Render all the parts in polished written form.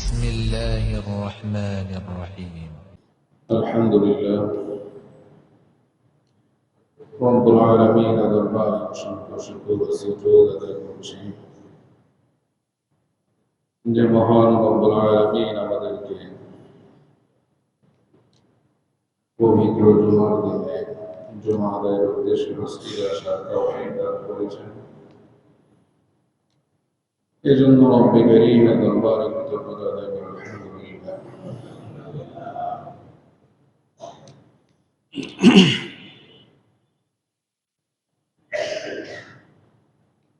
بسم الله الرحمن الرحيم الحمد لله رب العالمين দরবারে অসংখ্য শুকর ও সুজুদ আদায় করছি যে মহান রব্বুল আলামিন আমাদেরকে পবিত্র জুমার দিনে জুমা আদায়ের উদ্দেশ্যে মসজিদে আসার তৌফিক দান করেছেন। এজন্য রব্বে কারীমের দরবারে কৃতজ্ঞতা আদায় করি আলহামদুলিল্লাহ।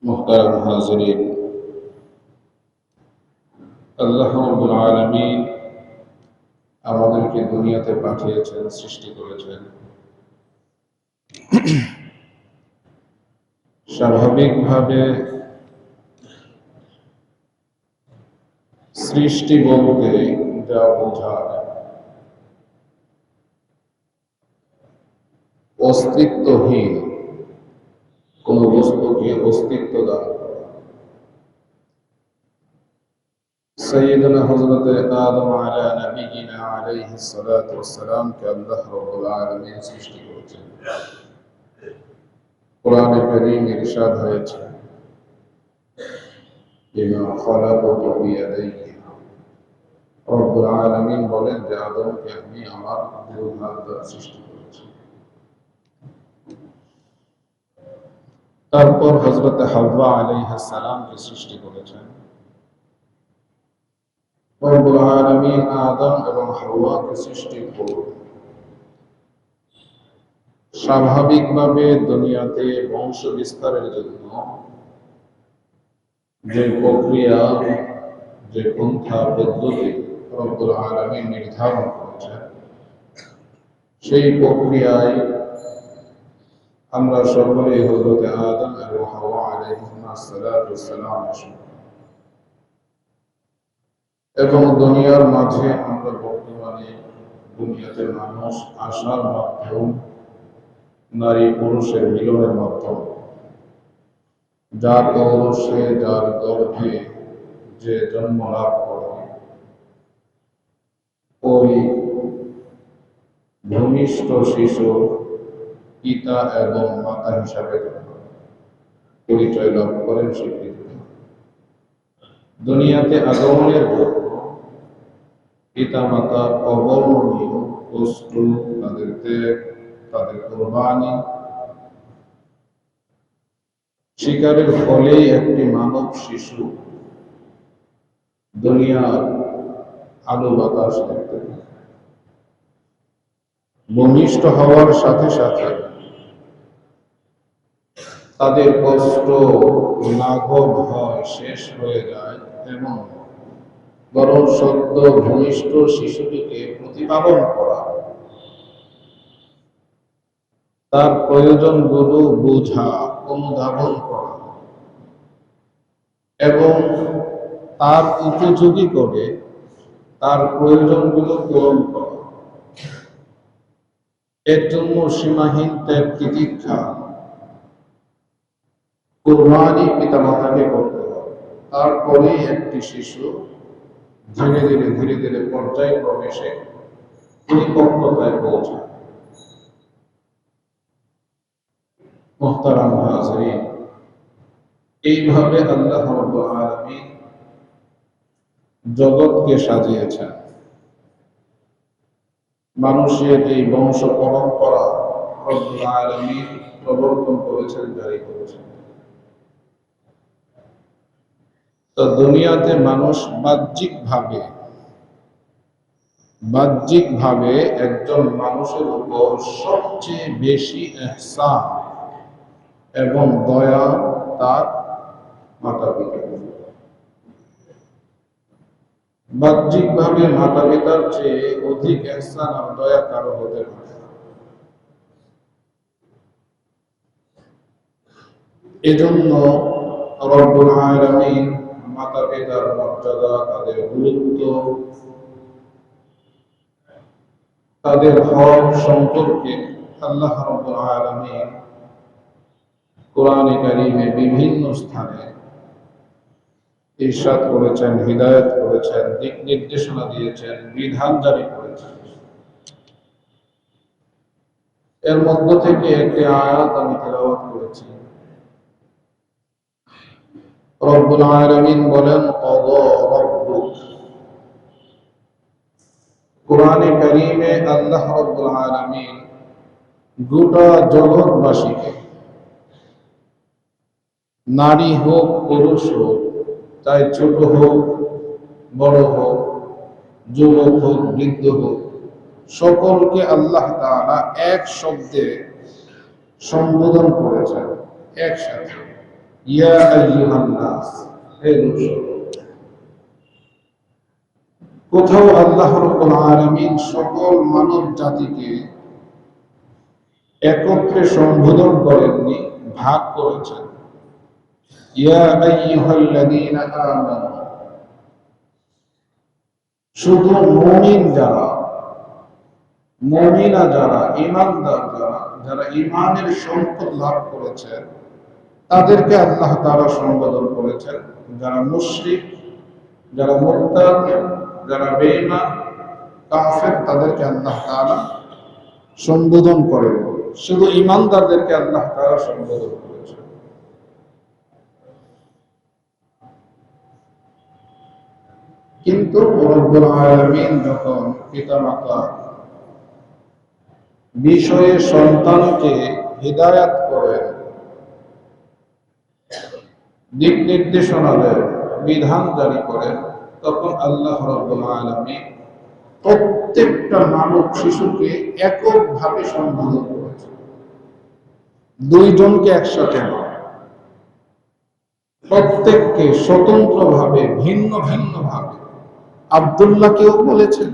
মুহতারাম হাজিরিন, আল্লাহ রাব্বুল আলামিন আমাদেরকে দুনিয়াতে পাঠিয়েছেন, সৃষ্টি করেছেন। স্বাভাবিকভাবে সৃষ্টি বলতে যা বোঝায় অস্তিত্বহীন কোন বস্তুকে অস্তিত্ব দান করা। সৈয়দনা হযরত আদম আলা নবিয়িনা আলাইহিস সালাতু ওয়াস সালাম কে আল্লাহ রাব্বুল আলামিন সৃষ্টি করেছেন। কোরআনে কারীম ইরশাদ হয়েছে, বিমা খালাকতু বিয়াদাইহি। রব্বুল আলামিন বলেন যে আদমকে আমি আমার দুই হাত দ্বারা সৃষ্টি করেছি। তারপর হযরত হাওয়া আলাইহিস সালামকে সৃষ্টি করেছেন। রব্বুল আলামিন আদম এবং হাওয়াকে সৃষ্টি করে স্বাভাবিকভাবে দুনিয়াতে বংশ বিস্তারের জন্য যে প্রক্রিয়া, যে পন্থা পদ্ধতি রব্বুল আলামিন নির্ধারণ করেছেন, সেই প্রক্রিয়ায় আমরা সকলেই হযরত আদম এবং হাওয়া আলাইহিস সালাম এবং দুনিয়ার মাঝে আমরা বর্তমানে দুনিয়াতে মানুষ আসার মাধ্যম নারী পুরুষের মিলনের মাধ্যম, যার ঔরসে যার গর্ভে যে জন্ম লাভ করে ওই ভূমিষ্ঠ শিশু পিতা এবং মাতা হিসাবে পরিচয় লাভ করেন স্বীকৃতি। দুনিয়াতে আগমনের জন্য পিতা মাতার অবর্ণনীয় কষ্ট, তাদের ত্যাগ, তাদের কোরবানি শিকারের ফলেই একটি মানব শিশু দুনিয়ার আলো বাতাস দেখতে পায়। ভূমিষ্ঠ হওয়ার সাথে সাথে তাদের কষ্ট লাঘব হয়, শেষ হয়ে যায় এবং বরং সদ্য ভূমিষ্ঠ শিশুটিকে প্রতিপালন করা, তার প্রয়োজনগুলো বোঝা, অনুধাবন করা এবং তার উপযোগী করে তার প্রয়োজনগুলো পূরণ করা, এর জন্য সীমাহীন ত্যাগ তিতিক্ষা কুরবানি পিতামাতাকে করতে হবে। তারপরে একটি শিশু ধীরে ধীরে পর্যায়ক্রমে পরিপক্কতায় পৌঁছায়। মুহতারাম হাজিরিন, এইভাবে আল্লাহ রাব্বুল আলামিন জগৎকে সাজিয়েছেন। মানুষের এই বংশ পরম্পরা রব্বুল আলামিন প্রবর্তন করেছেন, জারি করেছেন। তো দুনিয়াতে মানুষ বাহ্যিকভাবে একজন মানুষের উপর সবচেয়ে বেশি ইহসান এবং দয়া তার মাতা পিতা। বাহ্যিকভাবে মাতা পিতার চেয়ে অধিক ইহসান আর দয়া কারো হতে পারে। এজন্য রব্বুল আলামিন মাতা পিতার মর্যাদা, তাদের গুরুত্ব, তাদের হক সম্পর্কে আল্লাহ রাব্বুল আলামিন কোরআনে কারীমে বিভিন্ন স্থানে ইরশাদ করেছেন, হিদায়াত করেছেন, দিক নির্দেশনা দিয়েছেন, বিধান জারি করেছেন। এর মধ্য থেকে একটি আয়াত আমি তেলাওয়াত করেছি। রব্বুল আলামিন বলেন, ক্বাদা রাব্বুক। কোরআনে কারীমে আল্লাহ রাব্বুল আলামিন গোটা জগৎবাসীকে, নারী হোক পুরুষ হোক, তাই ছোট হোক বড় হোক, যুবক হোক বৃদ্ধ হোক, সকলকে আল্লাহ তাআলা এক শব্দে সম্বোধন করেছেন, একসাথে, ইয়া আইয়ুহান নাস, হে লোক। কোথাও আল্লাহ রাব্বুল আলামিন সকল মানব জাতিকে একত্রে সম্বোধন করেননি, ভাগ করেছেন। ইয়া আইয়ুহাল্লাযীনা আমানু, শুধু মুমিন যারা, মুমিনা যারা, ঈমানদার যারা, যারা ঈমানের সম্পদ লাভ করেছেন, তাদেরকে আল্লাহ তাআলা সম্বোধন করেছেন। যারা মুশরিক, যারা মুরতাদ, যারা বেঈমান কাফের, তাদেরকে আল্লাহ তাআলা সম্বোধন করেন। শুধু ঈমানদারদেরকে আল্লাহ তাআলা সম্বোধন করেছেন। কিন্তু রব্বুল আলামিন যখন পিতামাতা বিষয়ে সন্তানকে হিদায়াত করেন, দিক নির্দেশনা দেন, বিধান জারি করেন, তখন আল্লাহ রাব্বুল আলামিন প্রত্যেকটা মানব শিশুকে এককভাবে সম্বোধন করেছেন, দুইজনকে একসাথে নয়। প্রত্যেককে স্বতন্ত্রভাবে, ভিন্ন ভিন্ন ভাবে। আব্দুল্লাহকেও বলেছেন,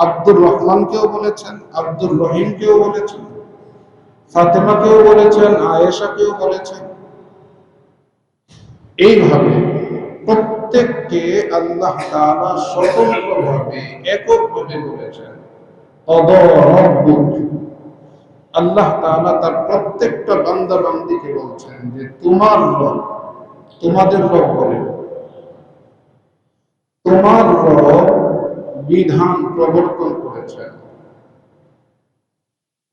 আব্দুর রহমানকেও বলেছেন, আব্দুর রহিমকেও বলেছেন, ফাতেমাকেও বলেছেন, আয়েশাকেও বলেছেন। এইভাবে প্রত্যেককে আল্লাহ তাআলা স্বতন্ত্রভাবে, এককভাবে বলেছেন। ক্বাদা রাব্বুক, আল্লাহ তাআলা তার প্রত্যেকটা বান্দা বান্দীকে বলছেন যে তোমার রব, তোমাদের রব বলেন, তোমার রব বিধান প্রবর্তন করেছেন,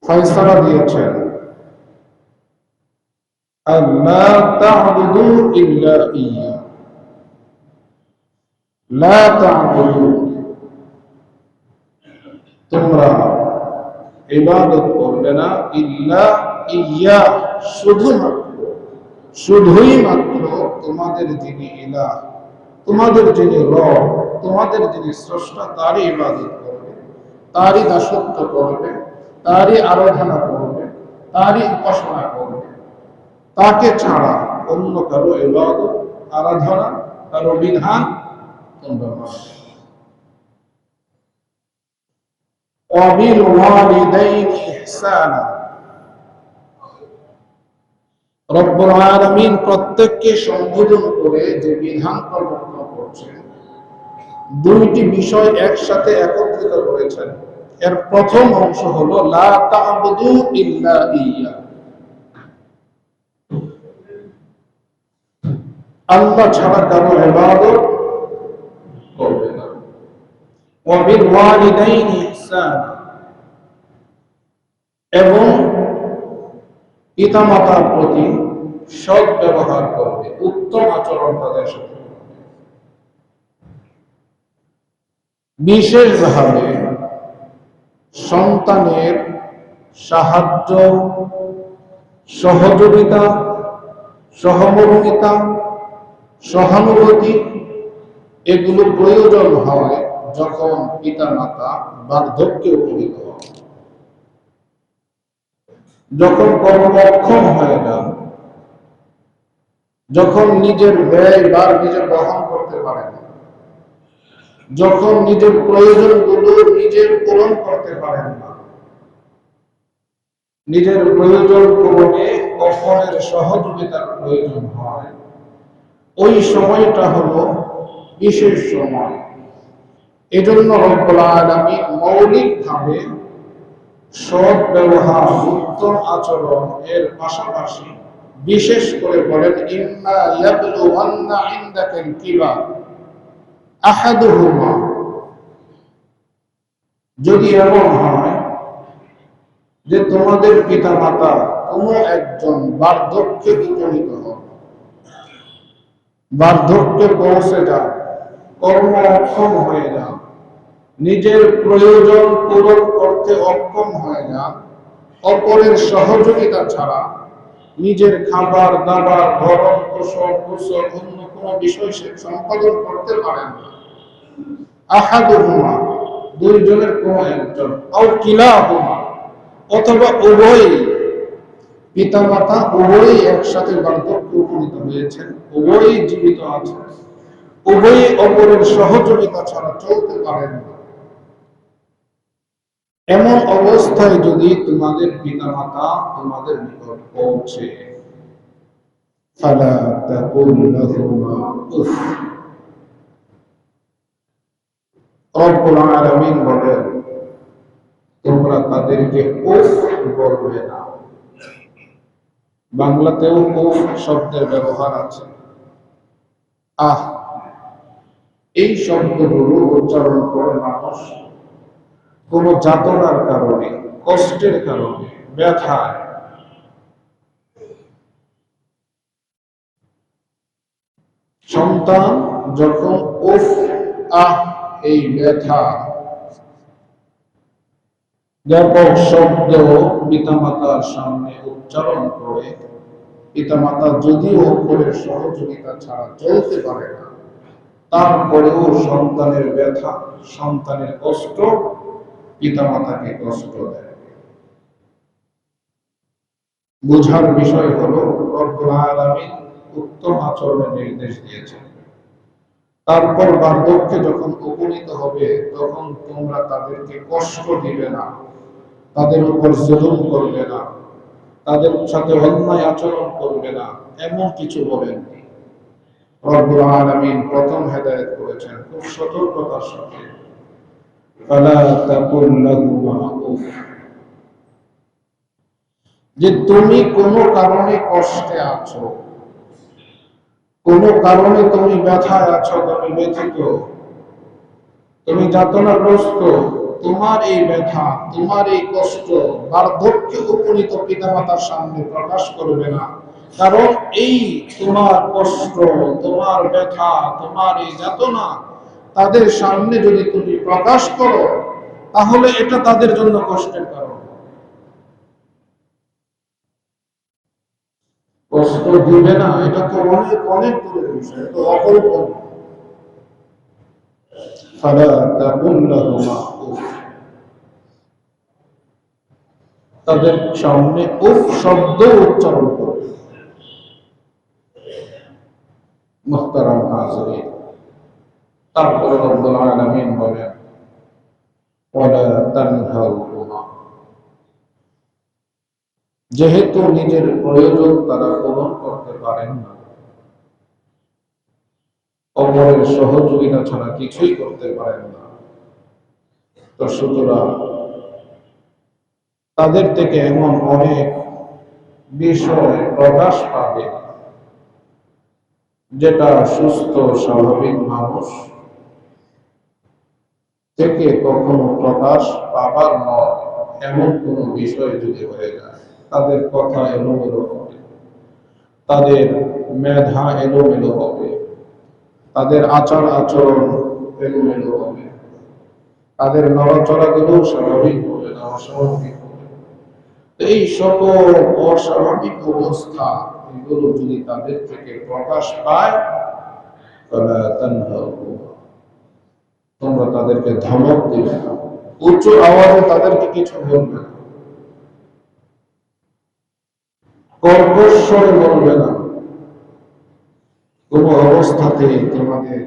ফয়সালা দিয়েছেন। আল্লা তা'বুদু ইল্লা ইয়্যা, লা তা'বুদু, তোমরা ইবাদত করবে না, ইল্লা ইয়্যা, শুধুমাত্র, শুধুই মাত্র তোমাদের যিনি ইলাহ, তোমাদের যিনি রব, তোমাদের যিনি স্রষ্টা, তারই ইবাদত করবে, তারই দাসত্ব করবে, তারই আরাধনা করবে, তারই উপাসনা করবে। তাকে ছাড়া অন্য কারো ইবাদত, আরাধনা, কারো বিধান তোমরা মানবে না। ওয়াবিল ওয়ালিদাইনি ইহসানা, রব্বুল আলামিন প্রত্যেককে সম্বোধন করে যে বিধান প্রবর্তন করছেন, দুইটি বিষয় একসাথে একত্রিত করেছেন। এর প্রথম অংশ হলো লা তা'বুদু ইল্লা ইয়্যা, আল্লাহ ছাড়া কারো ইবাদত করবে না। ওয়াবিল ওয়ালিদাইনি ইহসানা, এবং পিতামাতার প্রতি সৎ ব্যবহার করবে, উত্তম আচরণ তাদের সাথে। বিশেষভাবে সন্তানের সাহায্য, সহযোগিতা, সহমর্মিতা, সহানুভূতি, এগুলো প্রয়োজন হয় যখন পিতামাতা বার্ধক্যে উপনীত হয়, যখন কর্মক্ষম হয়ে যান, যখন নিজের ব্যয়ভার নিজে বহন করতে পারেন, যখন নিজের প্রয়োজনগুলো নিজের পূরণ করতে পারেন না, নিজের প্রয়োজন পূরণে অপরের সহযোগিতার প্রয়োজন হয়, ওই সময়টা হলো বিশেষ সময়। এজন্য রব্বুল আলামিন মৌলিকভাবে সৎ ব্যবহার, উত্তম আচরণ এর পাশাপাশি বিশেষ করে বলেন ইম্মা ইয়াবলুগান্না ইনদাকাল কিবার আহাদুহুমা, যদি এমন হয় যে তোমাদের পিতামাতা কোনো একজন বার্ধক্যে উপনীত হন, বার্ধক্যে পৌঁছে যান, কর্ম অক্ষম হয়ে যান, নিজের প্রয়োজন পূরণ করতে অক্ষম হয়ে যান, অপরের সহযোগিতা ছাড়া নিজের খাবার দাবার ভরণ পোষণ গোসল অন্য কোনো বিষয় সে সম্পাদন করতে পারেন না, আহাদুহুমা দুইজনের কোন একজন, আও কিলাহুমা অথবা উভয়ই, পিতামাতা উভয়ই একসাথে বার্ধক্যে উপনীত হয়েছেন, উভয়ই জীবিত আছেন, উভয়ই অপরের সহযোগিতা ছাড়া চলতে পারেন না, এমন অবস্থায় যদি তোমাদের পিতামাতা তোমাদের নিকট পৌঁছে, ফালা তাকুল লাহুমা উফ, রব্বুল আলামিন বলেন তোমরা তাদেরকে উফ বলবে না। বাংলাতেও উফ শব্দের ব্যবহার আছে। আহ, এই শব্দগুলো উচ্চারণ করে মানুষ কোন যাতনার কারণে, কষ্টের কারণে, ব্যথায়, সন্তান যখন উফ আহ এই ব্যথা ব্যাপক শব্দ পিতামাতার সামনে উচ্চারণ করে, পিতামাতা যদিও অপরের সহযোগিতা ছাড়া চলতে পারে না, তারপরেও সন্তানের ব্যথা, সন্তানের কষ্ট পিতামাতাকে কষ্ট দেয়। বুঝার বিষয় হলো রব্বুল আলামিন উত্তম আচরণের নির্দেশ দিয়েছেন। তারপর বার্ধক্যে যখন উপনীত হবে তখন তোমরা তাদেরকে কষ্ট দিবে না, তাদের উপর জুলুম করবে না, তাদের সাথে অন্যায় আচরণ করবে না, এমন কিছু বলেননি। রব্বুল আলামিন প্রথম হেদায়েত করেছেন খুব সতর্কতার সাথে, ফালা তাকুল লাহুমা উফ, যে তুমি কোনো কারণে কষ্টে আছো, কোনো কারণে তুমি ব্যথায় আছো, তুমি ব্যথিত, তুমি যাতনাগ্রস্ত, তোমার এই ব্যথা, তোমার এই কষ্ট বার্ধক্যে উপনীত পিতামাতার সামনে প্রকাশ করবে না। কারণ এই তোমার কষ্ট, তোমার ব্যথা, তোমার এই যাতনা তাদের সামনে যদি তুমি প্রকাশ করো তাহলে এটা তাদের জন্য কষ্টের কারণ। কষ্ট দিবে না এটা তো অনেক অনেক দূরের বিষয়, তো অকল্পনীয়। ফালা তাকুল লাহুমা উফ, তাদের সামনে উফ শব্দ উচ্চারণ করবে। মুহতারাম হাজিরিন, তারপরে রব্বুল আলামিন বলেন ওয়ালা তানহারহুমা, যেহেতু নিজের প্রয়োজন তারা পূরণ করতে পারেন না, অপরের সহযোগিতা ছাড়া কিছুই করতে পারেন না, তো সুতরাং তাদের থেকে এমন অনেক বিষয় প্রকাশ পাবে যেটা সুস্থ স্বাভাবিক মানুষ থেকে কখনো প্রকাশ পাবার নয়, এমন কোন বিষয় যদি হয়ে যায়, তাদের কথা এলোমেলো হবে, তাদের মেধা এলোমেলো হবে, তাদের আচার আচরণ এলোমেলো হবে, তাদের নড়াচড়াগুলো স্বাভাবিক হবে না, অস্বাভাবিক হবে। এই সকল অস্বাভাবিক অবস্থা এগুলো যদি তাদের থেকে প্রকাশ পায় তোমরা তাদেরকে ধমক দিবে না, উচ্চ আওয়াজে তাদেরকে কিছু বলবে না, কর্কশ্বরে বলবে না, কোন অবস্থাতে তোমাদের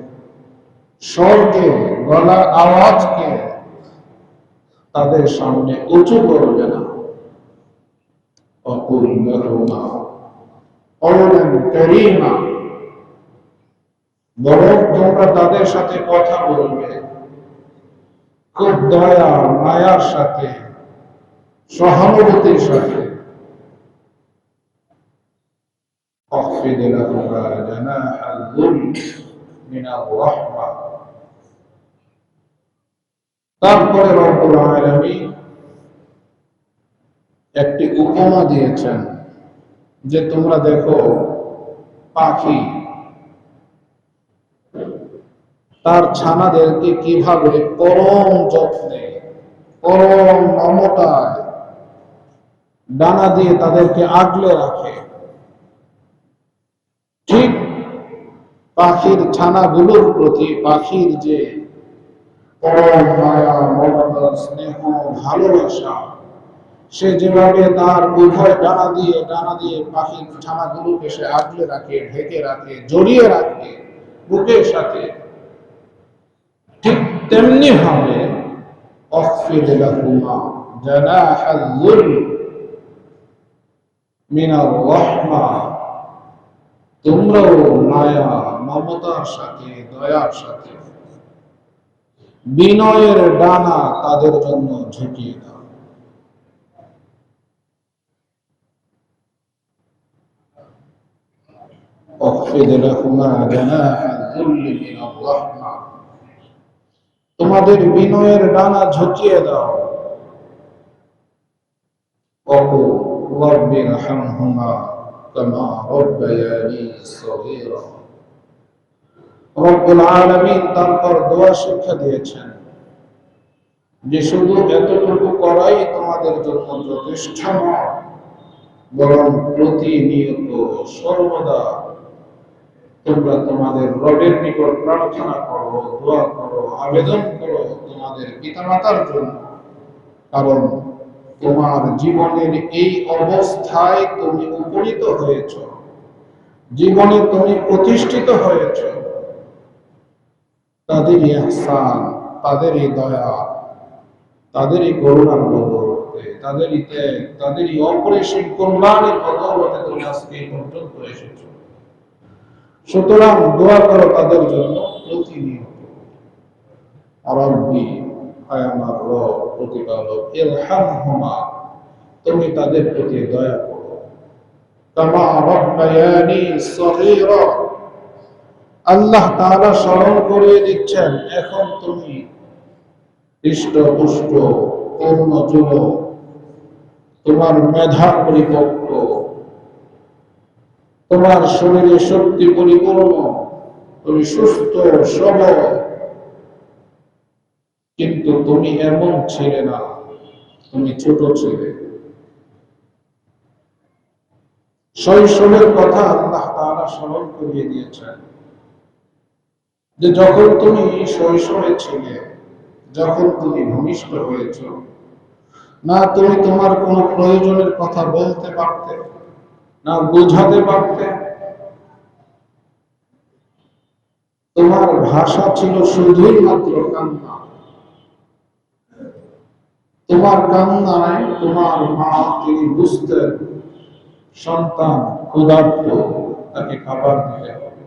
স্বরকে, গলার আওয়াজকে তাদের সামনে উঁচু করবে না। অকুল লাহুমা কওলান কারীমা, বরং তোমরা তাদের সাথে কথা বলবে খুব দয়া মায়ার সাথে, সহানুভূতির সাথে। واخفض لهما جناح الذل من الرحمة। তারপরে রব্বুল আলামিন একটি উপমা দিয়েছেন যে তোমরা দেখো পাখি তার ছানাদেরকে কিভাবে পরম যত্নে পরম মমতায় ডানা দিয়ে তাদেরকে আগলে রাখে, ঠিক পাখির ছানাগুলোর প্রতি পাখির যে পরম মায়া মমতা স্নেহ ভালোবাসা, সে যেভাবে তার উভয় ডানা দিয়ে পাখির ছানাগুলোকে সে আগলে রাখে, ঢেকে রাখে, জড়িয়ে রাখে বুকের সাথে, ঠিক তেমনি ভাবে অখফিদ লাহুমা জানাহাল যুল মিনার রাহমা, তোমরাও মায়া মমতার সাথে দয়ার সাথে বিনয়ের ডানা তাদের জন্য ঝুঁকিয়ে দাও। অখফিদ লাহুমা জানাহাল যুল মিনার রাহমা, তোমাদের বিনয়ের ডানা ঝুঁকিয়ে দাও। وقل رب ارحمهما كما ربياني صغيرا। রব্বুল আলামিন তারপর দোয়া শিক্ষা দিয়েছেন যে শুধু এতটুকু করাই তোমাদের জন্য যথেষ্ট নয়, বরং প্রতিনিয়ত সর্বদা তোমরা তোমাদের রবের নিকট প্রার্থনা করো, দোয়া করো, আবেদন করো তোমাদের পিতামাতার জন্য, কারণ তোমার জীবনের এই অবস্থায় তুমি উপনীত হয়েছ, জীবনে তুমি প্রতিষ্ঠিত হয়েছ তাদেরই ইহসান, তাদেরই দয়া, তাদেরই করুণার বদৌলতে, তাদেরই ত্যাগ, তাদেরই অপরিসীম কল্যাণের বদৌলতে তুমি আজকে এই পর্যন্ত এসেছ। সুতরাং দোয়া করো তাদের জন্য প্রতিনিয়ত। রব্বি, হায় আমার রব, প্রতিপালক, ইরহামহুমা, তুমি তাদের প্রতি দয়া করো, কামা রব্বায়ানি সগীরা, আল্লাহ তাআলা স্মরণ করিয়ে দিচ্ছেন এখন তুমি হৃষ্টপুষ্ট পূর্ণযুব, তোমার মেধা পরিপক্ক, তোমার শরীরে শক্তি পরিপূর্ণ, তুমি সুস্থ সবল, কিন্তু তুমি এমন ছিলে না, তুমি ছোট ছিলে। শৈশবের কথা আল্লাহ তাআলা স্মরণ করিয়ে দিয়েছেন যে যখন তুমি শৈশবে ছিলে, যখন তুমি ভূমিষ্ঠ হয়েছ, না তুমি তোমার কোনো প্রয়োজনের কথা বলতে পারতে, না বোঝাতে পারতে, তোমার ভাষা ছিল শুধুই মাত্র কান্না। তোমার কান্নায় তোমার মা তিনি বুঝতেন সন্তান ক্ষুধার্ত, তাকে খাবার দিতে হবে।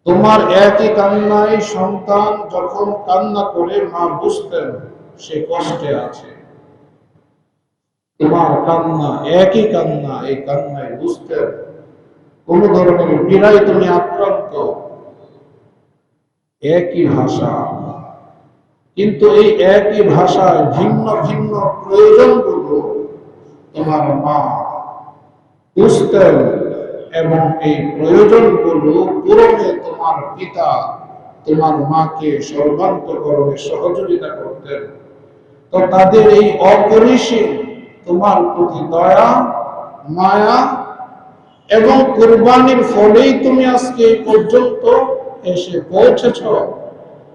তোমার একই কান্নায় সন্তান যখন কান্না করে মা বুঝতেন সে কষ্টে আছে। তোমার কান্না একই কান্না, এই কান্নায় বুঝতেন কোন ধরনের পীড়ায় তুমি আক্রান্ত। একই ভাষা, কিন্তু এই একই ভাষায় ভিন্ন ভিন্ন প্রয়োজনগুলো তোমার মা বুঝতেন এবং এই প্রয়োজনগুলো পূরণে তোমার পিতা তোমার মাকে সর্বান্তকরণে সহযোগিতা করতেন। তো তাদের এই অপরিসীম তোমার প্রতি দয়া, মায়া এবং কুরবানির ফলেই তুমি আজকে এই পর্যন্ত এসে পৌঁছেছ।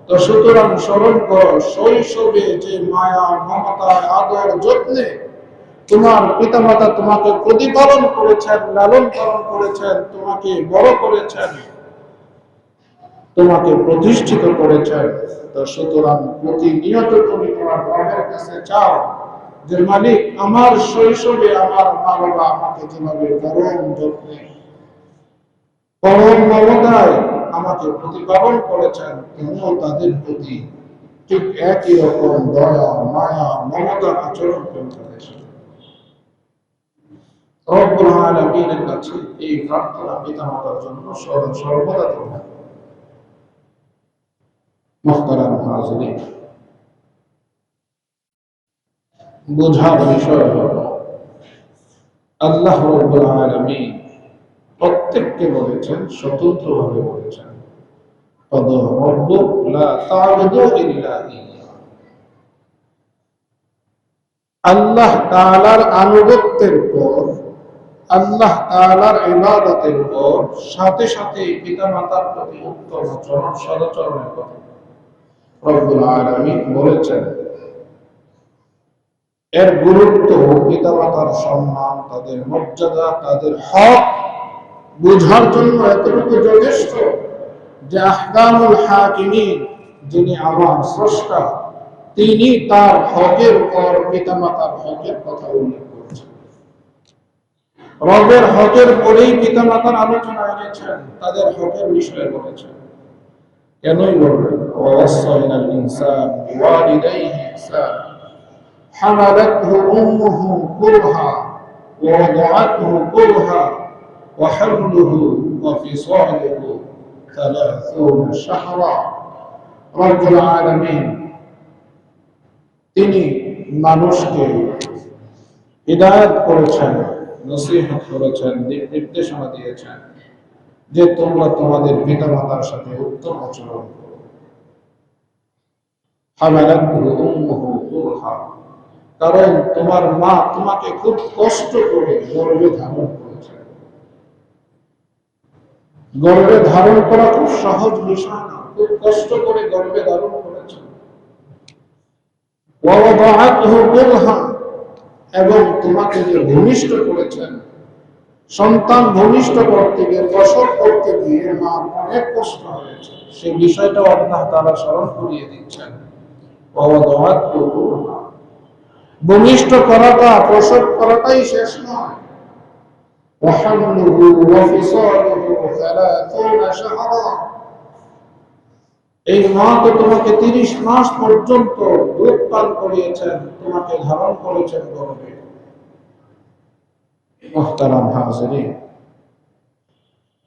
তো সুতরাং স্মরণ করো শৈশবে যে মায়া মমতা আদর যত্নে তোমার পিতামাতা তোমাকে প্রতিপালন করেছেন, লালন পালন করেছেন, তোমাকে বড় করেছেন, তোমাকে প্রতিষ্ঠিত করেছেন। তো সুতরাং প্রতিনিয়ত তুমি তোমার রবের কাছে চাও যে মালিক, আমার শৈশবে আমার মা বাবা আমাকে যেভাবে পরম যত্নে পরম মমতায় আমাকে প্রতিপালন করেছেন, তুমিও তাদের প্রতি ঠিক একই রকম দয়া, মায়া, মমতার আচরণ করতে। রব্বুল আলামিনের কাছে এই প্রার্থনা পিতামাতার জন্য সর্বদা তোমরা। মুহতারাম হাজিরিন, বোঝার বিষয় হলো আল্লাহ রব্বুল আলামিন প্রত্যেককে বলেছেন, স্বতন্ত্রভাবে বলেছেন, আল্লাহ তাআলার আনুগত্যের পর, আল্লাহ তাআলার ইবাদতের পর সাথে সাথে পিতামাতার প্রতি উত্তম আচরণ, সদাচরণের কথা রব্বুল আলামিন বলেছেন। এর গুরুত্ব, পিতামাতার সম্মান, তাদের মর্যাদা, তাদের হক বুঝার জন্য এতটুকু যথেষ্ট যে আহকামুল হাকিমিন, যিনি আমার স্রষ্টা, তিনি তার হকের পর পিতামাতার হকের কথা উল্লেখ করেছেন। রবের হকের পরেই পিতামাতার আলোচনা এনেছেন, তাদের হকের বিষয়ে বলেছেন। কেনই বলবেন ওয়াসাইনাল ইনসান বিওয়ালিদাইহি ইহসান হামালাতহু উম্মুহু কুরহা ওয়া ওয়াদাআতহু কুরহা ওয়া হামলুহু ওয়া ফিসালুহু 30 শাহরা। রব্বুল আলামিন তিনি মানুষকে হিদায়াত করেছেন, নসিহত করেছেন, দিক নির্দেশনা দিয়েছেন যে তোমরা তোমাদের পিতামাতার সাথে উত্তম আচরণ করো। হামালাতহু উম্মুহু কুরহা, কারণ তোমার মা তোমাকে খুব কষ্ট করে গর্ভে ধারণ করেছে। গর্ভে ধারণ করা খুব সহজ বিষয় না, খুব কষ্ট করে গর্ভে ধারণ করেছে। ওয়া ওয়াদাআতহু কুরহা, এবং তোমাকে যে ভূমিষ্ঠ করেছেন, সন্তান ভূমিষ্ঠ করতে গিয়ে, প্রসব করতে গিয়ে মা অনেক কষ্ট হয়েছে, সেই বিষয়টাও আল্লাহ তাআলা স্মরণ করিয়ে দিচ্ছেন। ওয়া ওয়াদাআতহু কুরহা, ভূমিষ্ঠ করাটা, প্রসব করাটাই শেষ নয়। ওয়া হামলুহু ওয়া ফিসালুহু 30 শাহরা, এই মা তো তোমাকে 30 মাস পর্যন্ত দুধ পান করিয়েছেন, তোমাকে ধারণ করেছেন গর্ভে। মুহতারাম হাজিরিন,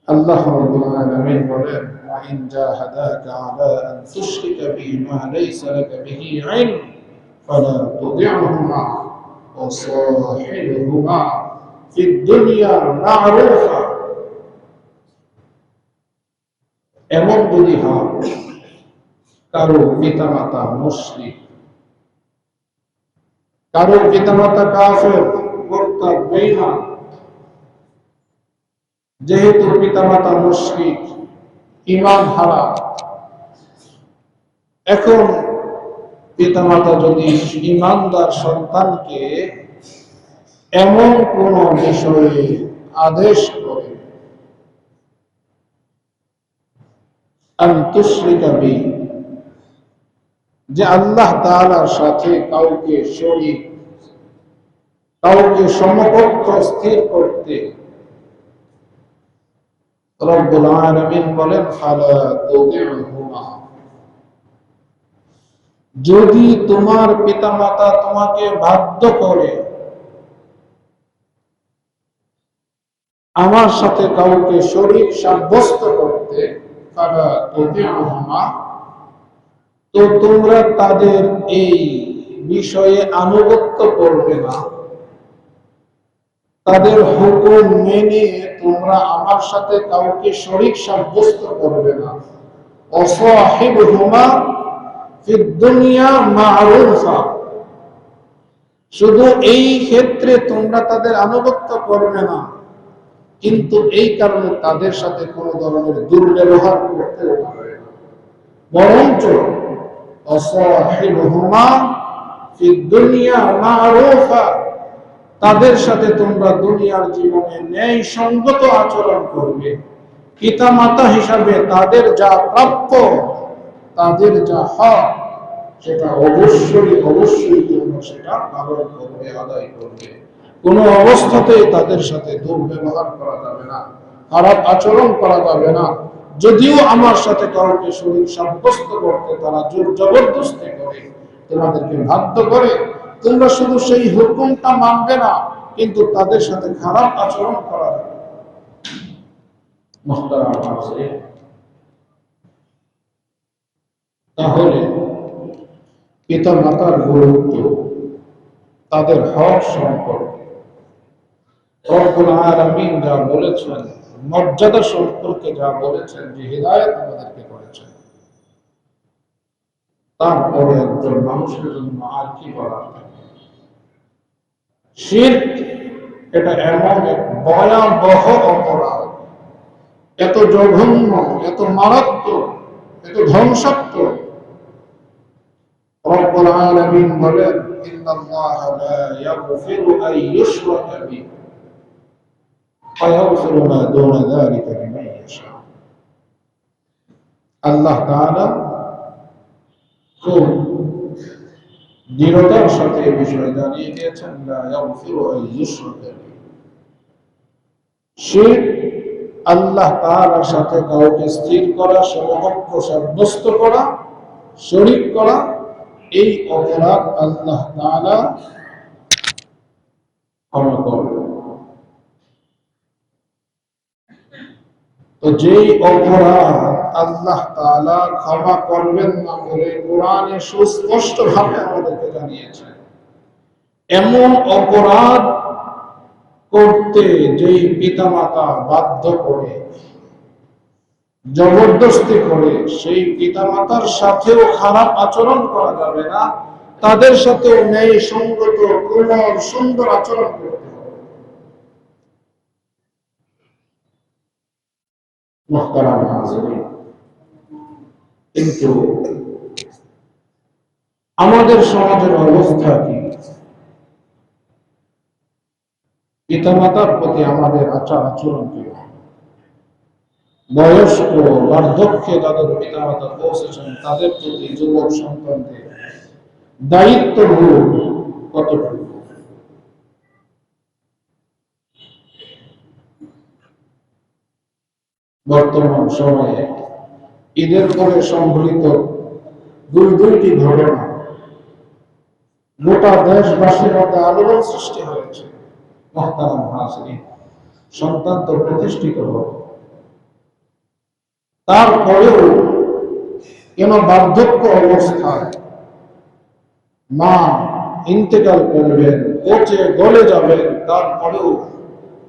আল্লাহ রাব্বুল আলামিন বলেন ওয়া ইন জাহাদাকা আলা আন তুশরিকা বি মা লাইসা লাকা বিহি ইলম ফালা তুতি'হুমা ওয়া সাহিবহুমা ফিদ দুনিয়া মা'রুফা। এমন যদি হয় কারো পিতামাতা মুশরিক, কারো পিতামাতা কাফের, মুরতাদ, বেঈমান, যেহেতু পিতামাতা মুশরিক, ঈমান হারা, এখন পিতামাতা যদি ঈমানদার সন্তানকে এমন কোন বিষয়ে আদেশ করে আন তুশরিকা বি, যে আল্লাহ তাআলার সাথে কাউকে শরীক, কাউকে সমকক্ষ স্থির করতে, রব্বুল আলামিন বলেন ফালা তুতি'হুমা, যদি তোমার পিতামাতা তোমাকে বাধ্য করে আমার সাথে কাউকে শরীক সাব্যস্ত করতে, ফালা তুতি'হুমা, তো তোমরা তাদের এই বিষয়ে আনুগত্য করবে না, তাদের হুকুম মেনে তোমরা আমার সাথে কাউকে শরীক সাব্যস্ত করবে না। ওয়াসাহিবহুমা ফিদ দুনিয়া মা'রুফা, শুধু এই ক্ষেত্রে তোমরা তাদের আনুগত্য করবে না, কিন্তু এই কারণে তাদের সাথে কোনো ধরনের দুর্ব্যবহার করতে পারবে না, বরঞ্চ ওয়াসাহিবহুমা ফিদ দুনিয়া মা'রুফা, তাদের সাথে তোমরা দুনিয়ার জীবনে ন্যায় সঙ্গত আচরণ করবে। পিতা মাতা হিসাবে তাদের যা প্রাপ্য, তাদের যা হক, সেটা অবশ্যই তোমরা সেটা পালন করবে, আদায় করবে। কোনো অবস্থাতেই তাদের সাথে দুর্ব্যবহার করা যাবে না, খারাপ আচরণ করা যাবে না। যদিও আমার সাথে কাউকে শরীক সাব্যস্ত করতে তারা জোর জবরদস্তি করে, তোমাদেরকে বাধ্য করে, তোমরা শুধু সেই হুকুমটা মানবে না, কিন্তু তাদের সাথে খারাপ আচরণ করা যাবে না। মুহতারাম হাজিরিন, তাহলে পিতা মাতার গুরুত্ব, তাদের হক সম্পর্কে রব্বুল আলামিন যা বলেছেন, মর্যাদা সম্পর্কে যা বলেছেন, যে হিদায়াত আমাদেরকে করেছেন, তারপরে একজন মানুষের জন্য আর কি বলার থাকে? শিরক এটা এমন এক ভয়াবহ অপরাধ, এত জঘন্য, এত মারাত্মক, এত ধ্বংসাত্মক। রব্বুল আলামিন বলেন, ইন্নাল্লাহা লা ইয়াগফিরু আন ইউশরাকা বিহি ওয়া ইয়াগফিরু মা দুনা যালিকা লিমান ইয়াশা। আল্লাহ তাআলা খুব দৃঢ়তার সাথে এই বিষয়ে জানিয়ে দিয়েছেন, লা ইয়াগফিরু আন ইউশরাকা বিহি। শিরক আল্লাহ তাআলার সাথে কাউকে স্থির করা, সমকক্ষ সাব্যস্ত করা, শরীক করা, এই অপরাধ আল্লাহ তাআলা ক্ষমা করবেন। তো যেই অপরাধ আল্লাহ তাআলা ক্ষমা করবেন না বলে কোরআনে সুস্পষ্ট ভাবে আমাদেরকে জানিয়েছেন, এমন অপরাধ করতে যেই পিতামাতা বাধ্য করে, জবরদস্তি করে, সেই পিতামাতার সাথেও খারাপ আচরণ করা যাবে না, তাদের সাথেও ন্যায় সঙ্গত কোমল সুন্দর আচরণ করতে হবে। মুহতারাম হাজিরিন, কিন্তু আমাদের সমাজের অবস্থা কি? পিতামাতার প্রতি আমাদের আচার আচরণ কি? বয়স্ক বার্ধক্যে যাদের পিতামাতা পৌঁছেছেন, তাদের প্রতি যুবক সন্তানদের দায়িত্ববোধ কতটুকু? বর্তমান সময়ে ঈদের পরে সংঘটিত দুইটি ঘটনা গোটা দেশবাসীর মধ্যে আলোড়ন সৃষ্টি হয়েছে। মুহতারাম হাজিরিন, সন্তান তো প্রতিষ্ঠিত হবে, তারপরেও কেন বার্ধক্য অবস্থায় মা ইন্তেকাল করবেন, পচে গলে যাবেন, তারপরেও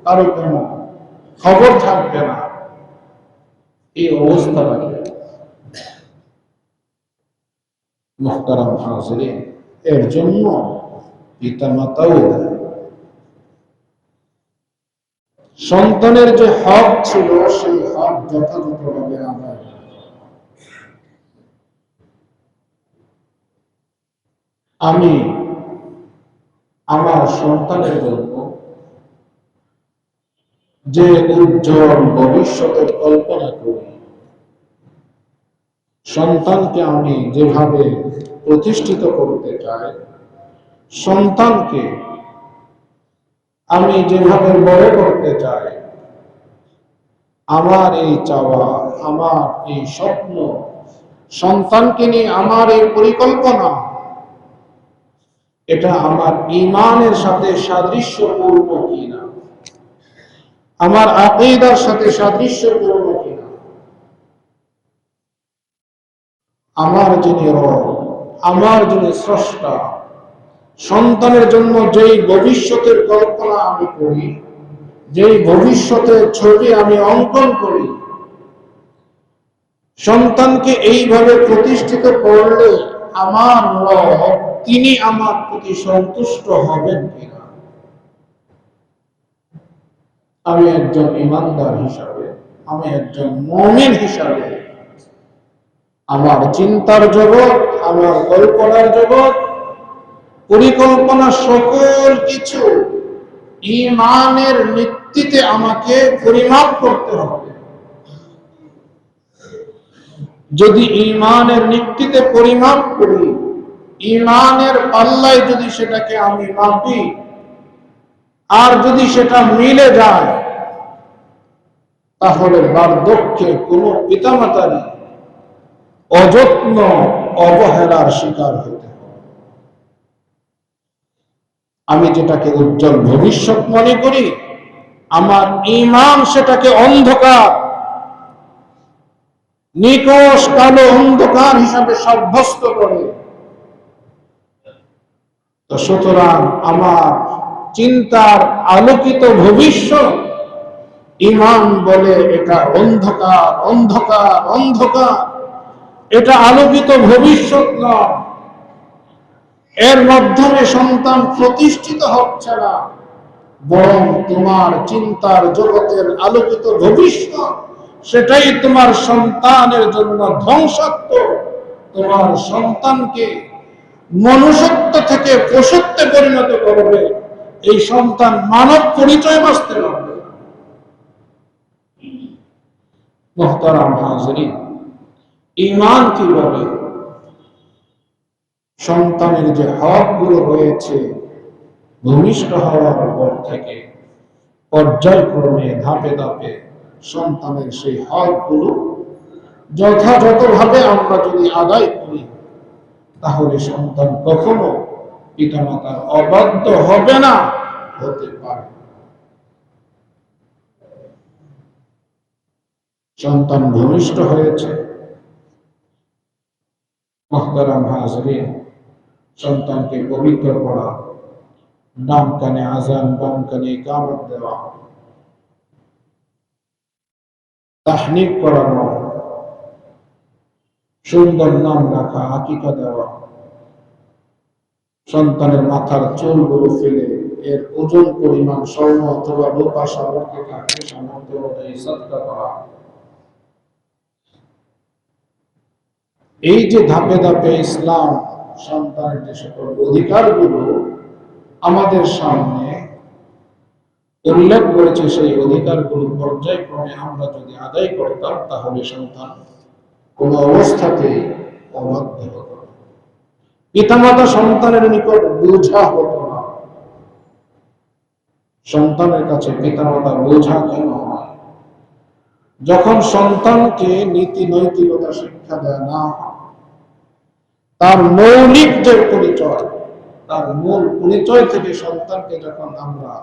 কারো কোনো খবর থাকবে না, এই অবস্থাটাকে? মুহতারাম হাজিরিন, এর জন্য পিতামাতাও দায়ী। সন্তানের যে হক ছিল, সেই হক যথাযথভাবে আদায়। আমি আমার সন্তানের জন্য যে উজ্জ্বল ভবিষ্যতের কল্পনা করি, সন্তানকে আমি যেভাবে প্রতিষ্ঠিত করতে চাই, সন্তানকে আমি যেভাবে বড় করতে চাই, আমার এই চাওয়া, আমার এই স্বপ্ন, সন্তানকে নিয়ে আমার এই পরিকল্পনা, এটা আমার ঈমানের সাথে সাদৃশ্যপূর্ণ কিনা, আমার আকীদার সাথে সাদৃশ্যপূর্ণ কিনা, আমার যিনি রব, আমার যিনি স্রষ্টা, সন্তানের জন্য যেই ভবিষ্যতের কল্পনা আমি করি, যেই ভবিষ্যতের ছবি আমি অঙ্কন করি, সন্তানকে এইভাবে প্রতিষ্ঠিত করলে আমার রব তিনি আমার প্রতি সন্তুষ্ট হবেন কিনা? আমি একজন ঈমানদার হিসাবে, আমি একজন মুমিন হিসাবে, আমার চিন্তার জগৎ, আমার কল্পনার জগৎ, পরিকল্পনা, সকল কিছু ঈমানের ভিত্তিতে আমাকে পরিমাপ করতে হবে। যদি ঈমানের ভিত্তিতে পরিমাপ করি, ঈমানের পাল্লায় যদি সেটাকে আমি মাপি, আর যদি সেটা মিলে যায়, তাহলে বার্ধক্যে কোনো পিতামাতারই অযত্ন, অবহেলার শিকার হতে হবে। আমি যেটাকে উজ্জ্বল ভবিষ্যৎ মনে করি, আমার ঈমান সেটাকে অন্ধকার, নিকষ কালো অন্ধকার হিসাবে সাব্যস্ত করে। তো সুতরাং আমার চিন্তার আলোকিত ভবিষ্যৎ, ঈমান বলে এটা অন্ধকার, অন্ধকার, অন্ধকার, এটা আলোকিত ভবিষ্যৎ নয়। এর মাধ্যমে সন্তান প্রতিষ্ঠিত হচ্ছে না, বরং তোমার চিন্তার জগতের আলোকিত ভবিষ্যৎ, সেটাই তোমার সন্তানের জন্য ধ্বংসাত্মক। তোমার সন্তানকে মনুষ্যত্ব থেকে পশুত্বে পরিণত করবে। এই সন্তান মানব পরিচয় বাঁচতে পারবে। মুহতারাম হাজিরিন, ঈমান কি বলে? সন্তানের যে হকগুলো রয়েছে, ভূমিষ্ঠ হওয়ার পর থেকে পর্যায়ক্রমে ধাপে ধাপে সন্তানের সেই হকগুলো যথাযথভাবে আমরা যদি আদায় করি, তাহলে সন্তান কখনো পিতামাতার অবাধ্য হবে না, হতে পারে। সন্তান ভূমিষ্ঠ হয়েছে, মুহতারাম হাজিরিন, সন্তানকে পবিত্র করা, ডান কানে আযান, বাম কানে ইকামত দেওয়া, তাহনিক করানো, সুন্দর নাম রাখা, আকিকা দেওয়া, সন্তানের মাথার চুলগুলো ফেলে এর ওজন পরিমাণ স্বর্ণ অথবা রূপা সামর্থ্য থাকে সামর্থ্য অনুযায়ী সদকা করা, এই যে ধাপে ধাপে ইসলাম সন্তানের যে সকল অধিকারগুলো আমাদের সামনে উল্লেখ করেছে, সেই অধিকারগুলো পর্যায়ক্রমে আমরা যদি আদায় করতাম, তাহলে সন্তান কোন অবস্থাতেই অবাধ্য হতো না। পিতামাতা সন্তানের নিকট বোঝা হতো না। সন্তানের কাছে পিতামাতা বোঝা কেন হয়? যখন সন্তানকে নীতি নৈতিকতা শিক্ষা দেয় না, তার মৌলিক যে পরিচয়, তার মূল পরিচয় থেকে সন্তানকে যখন আমরা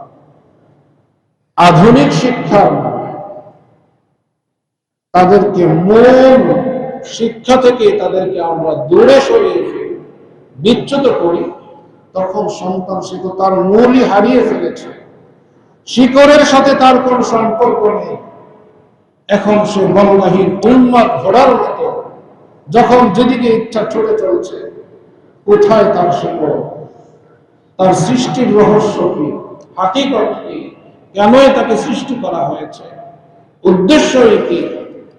আধুনিক শিক্ষার নামে তাদেরকে মূল শিক্ষা থেকে তাদেরকে আমরা দূরে সরিয়ে ফেলি, বিচ্যুত করি, তখন সন্তান সে তো তার মূলই হারিয়ে ফেলেছে। শিকড়ের সাথে তার কোন সম্পর্ক নেই। এখন সে বলবাহীন উন্মাদ ঘোড়ার মতো যখন যেদিকে ইচ্ছা ছুটে চলছে। কোথায় তার শিকড়? তার সৃষ্টির রহস্য কি? হাকিকত কি? কেনই তাকে সৃষ্টি করা হয়েছে? উদ্দেশ্যই কি?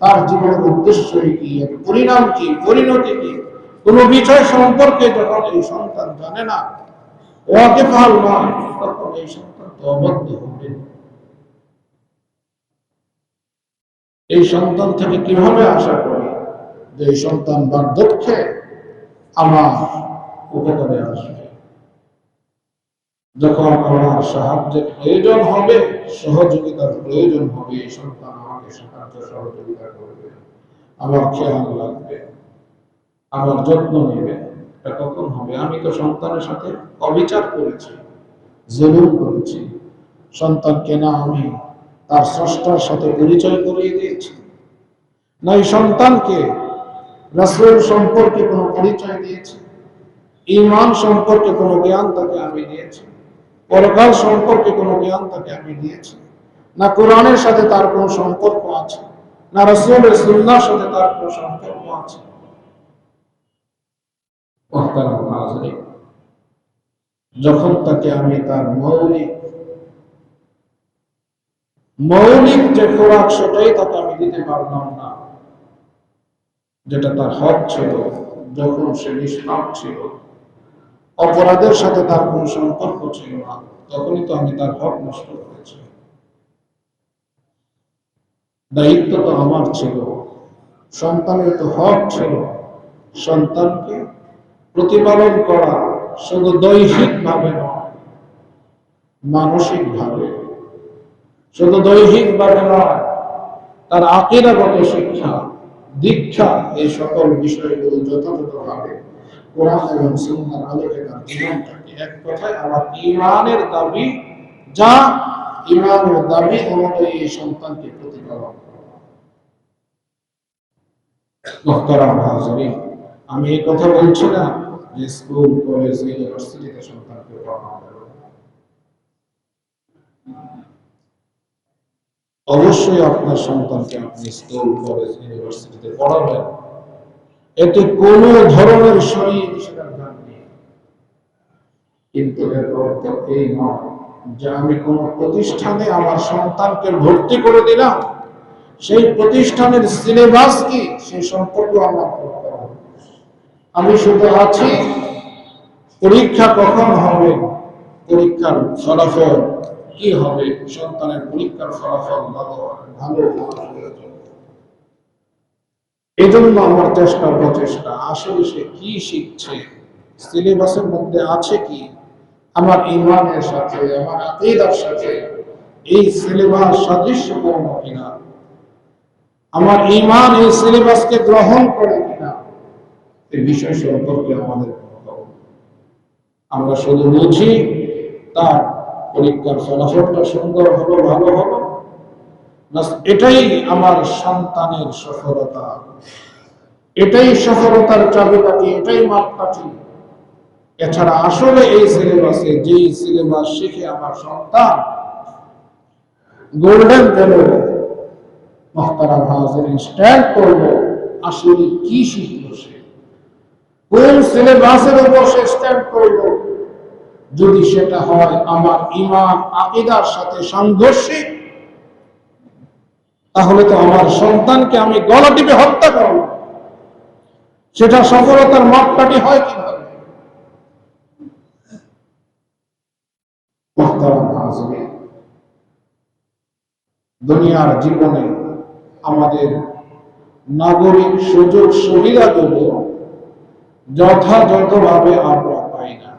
তার জীবনের উদ্দেশ্যই কি? এর পরিণাম কি? পরিণতি কি? কোন বিষয় সম্পর্কে যখন এই সন্তান জানে না, ওয়াকিফাল নয়, তখন এই সন্তান তো অবাধ্য হবে। এই সন্তান থেকে কিভাবে আশা করি যে এই সন্তান বার্ধক্যে আমার উপকারে আসবে? যখন আমার সাহায্যের প্রয়োজন হবে, সহযোগিতার প্রয়োজন হবে, এই সন্তান আমাকে সাহায্য সহযোগিতা করবে, আমার খেয়াল রাখবে, আমার যত্ন নেবে। এটা কখন হবে? আমি তো সন্তানের সাথে অবিচার করেছি, জুলুম করেছি। সন্তানকে না আমি তার স্রষ্টার সাথে পরিচয় করিয়ে দিয়েছি, না এই সন্তানকে রাসূল সম্পর্কে কোনো পরিচয় দিয়েছি, ঈমান সম্পর্কে কোনো জ্ঞান তাকে আমি দিয়েছি, পরকাল সম্পর্কে কোনো জ্ঞান তাকে আমি দিয়েছি, না কোরআনের সাথে তার কোনো সম্পর্ক আছে, না রাসূলের সুন্নাহর সাথে তার কোনো সম্পর্ক আছে। যখন তাকে আমি তার মৌলিক যে খোরাক সেটাই তাকে আমি দিতে পারলাম না, যেটা তার হক ছিল, যখন সে নিষ্পাপ ছিল, অপরাধের সাথে তার কোনো সম্পর্ক ছিল না, তখনই তো আমি তার হক নষ্ট করেছি। দায়িত্ব তো আমার ছিল, সন্তানের তো হক ছিল সন্তানকে প্রতিপালন করা, শুধু দৈহিক ভাবে নয়, মানসিক ভাবে। শুধু দৈহিক ভাবে নয়, তার আকীদাগত শিক্ষা, দীক্ষা, এই সকল বিষয়গুলো যথাযথভাবে কোরআন এবং সুন্নাহর আলোকে তার জীবনটাকে, এক কথায় আমার ঈমানের দাবি যা, ঈমানের দাবি অনুযায়ী এই সন্তানকে প্রতিপালন করা। মুহতারাম হাজিরিন, আমি এই কথা বলছি না যে স্কুল, কলেজ, ইউনিভার্সিটিতে সন্তানকে পড়ানো যাবে। অবশ্যই আপনার সন্তানকে আপনি স্কুল, কলেজ, ইউনিভার্সিটিতে পড়াবেন, এতে কোনো ধরনের শরীর নিষেধাজ্ঞা নেই। কিন্তু এর অর্থ এই নয় যে আমি কোন প্রতিষ্ঠানে আমার সন্তানকে ভর্তি করে দিলাম, সেই প্রতিষ্ঠানের সিলেবাস কি সে সম্পর্কে আমার করতে হবে। আমি শুধু আছি, পরীক্ষা কখন হবে, পরীক্ষার ফলাফল কি হবে, সন্তানের পরীক্ষার ফলাফল ভালো এই জন্য আমার প্রচেষ্টা আসলে সে কি শিখছে, সিলেবাসের মধ্যে আছে কি, আমার ঈমানের সাথে, আমার আকীদার সাথে এই সিলেবাস সাদৃশ্যপূর্ণ কিনা, আমার ঈমান এই সিলেবাসকে গ্রহণ করে কিনা, এই বিষয় সম্পর্কে আমাদের আমরা শুধু বুঝি তার পরীক্ষার ফলাফলটা সুন্দর হলো, ভালো হলো, এটাই আমার সন্তানের সফলতা, এটাই সফলতার চাবিকাঠি, এটাই মাপকাঠি। এছাড়া আসলে এই সিলেবাসে যেই সিলেবাস শিখে আমার সন্তান গোল্ডেন পেল, মুহতারাম হাজিরিন, স্ট্যান্ড করলো, আসলে কি শিখলো সে, কোন সিলেবাসের উপর সে স্ট্যান্ড করলো, যদি সেটা হয় আমার ঈমান আকীদার সাথে সাংঘর্ষিক, তাহলে তো আমার সন্তানকে আমি গলা টিপে হত্যা করব, সেটা সফলতার মাপকাঠি হয় কিভাবে? দুনিয়ার জীবনে আমাদের নাগরিক সুযোগ সুবিধাগুলো যথাযথভাবে আমরা পাই না।